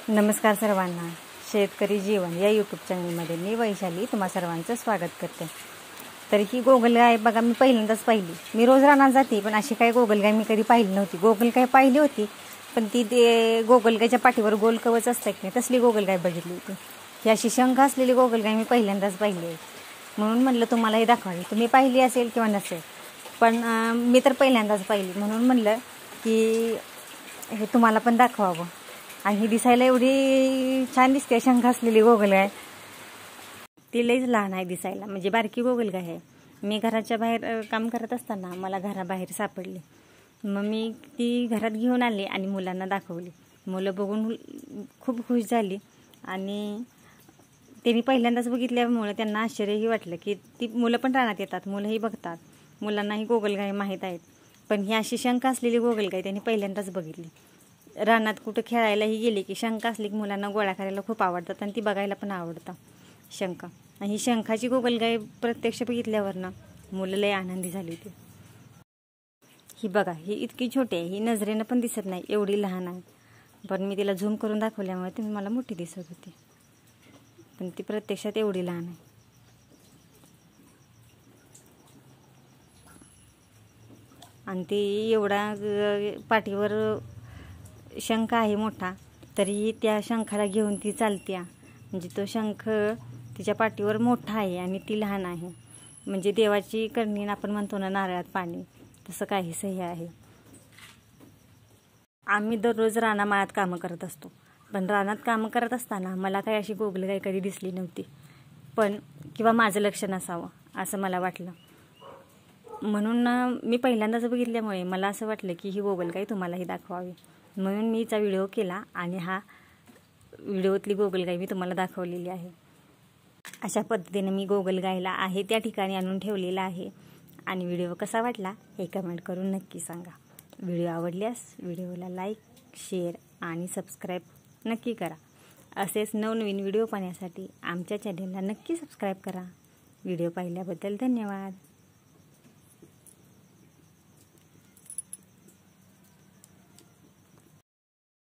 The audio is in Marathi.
नमस्कार सर्वांना. शेतकरी जीवन या यूट्यूब चॅनलमध्ये मी वैशाली तुम्हा सर्वांचं स्वागत करते. तर ही गोगलगाय बघा, मी पहिल्यांदाच पाहिली. मी रोज रानात जाते, पण अशी काही गोगलगाय मी कधी पाहिली नव्हती. गोगलगाय पाहिली होती, पण ती ते गोगलगायच्या पाठीवर गोल कवच असतं की नाही, तसली गोगलगाय बघितली होती. ही अशी शंख असलेली गोगलगाय मी पहिल्यांदाच पाहिली आहे. म्हणून म्हणलं तुम्हाला हे दाखवावी. तुम्ही पाहिली असेल किंवा नसेल, पण मी तर पहिल्यांदाच पाहिली. म्हणून म्हणलं की हे तुम्हाला पण दाखवावं. आणि ही दिसायला एवढी छान दिसते. शंख असलेली गोगलगाय ती लईच लहान आहे दिसायला, म्हणजे बारकी गोगलगाय आहे. मी घराच्या बाहेर काम करत असताना मला घराबाहेर सापडली. मग मी ती घरात घेऊन आले आणि मुलांना दाखवली. मुलं बघून खूप खुश झाली आणि त्यांनी पहिल्यांदाच बघितल्यामुळे त्यांना आश्चर्यही वाटलं की ती मुलं पण रानात येतात, मुलंही बघतात, मुलांनाही गोगलगाय माहीत आहेत. पण ही अशी शंख असलेली गोगलगाय त्यांनी पहिल्यांदाच बघितली. रानात कुठं खेळायलाही गेले की शंख असली की मुलांना गोळा करायला खूप आवडतात आणि ती बघायला पण आवडतं शंख. आणि ही शंखाची गोगलगाय प्रत्यक्ष बघितल्यावर ना मुलं लय आनंदी झाली होती. ही बघा, ही इतकी छोटी आहे, ही नजरेनं पण दिसत नाही, एवढी लहान आहे. पण मी तिला झूम करून दाखवल्यामुळे ती मला मोठी दिसत होती, पण ती प्रत्यक्षात एवढी लहान आहे. आणि ती एवढा पाठीवर शंख आहे मोठा, तरीही त्या शंखाला घेऊन ती चालत्या. म्हणजे तो शंख तिच्या पाठीवर मोठा आहे आणि ती लहान आहे. म्हणजे देवाची करणी आपण म्हणतो ना, नारळात पाणी, तसं काहीसं हे आहे. आम्ही दररोज रानामाळात कामं करत असतो, पण रानात कामं करत असताना मला काही अशी गोगलगाय कधी दिसली नव्हती. पण किंवा माझं लक्ष नसावं असं मला वाटलं. म्हणून मी पहिल्यांदाच बघितल्यामुळे मला असं वाटलं की ही गोगलगाय तुम्हालाही दाखवावी. म्हणून मी हिचा व्हिडिओ केला आणि हा व्हिडिओतली गोगलगाय मी तुम्हाला दाखवलेली आहे. अशा पद्धतीने मी गोगलगायला आहे त्या ठिकाणी आणून ठेवलेला आहे. आणि व्हिडिओ कसा वाटला हे कमेंट करून नक्की सांगा. व्हिडिओ आवडल्यास व्हिडिओला लाईक, शेअर आणि सबस्क्राईब नक्की करा. असेच नवनवीन व्हिडिओ पाहण्यासाठी आमच्या चॅनेलला नक्की सबस्क्राईब करा. व्हिडिओ पाहिल्याबद्दल धन्यवाद.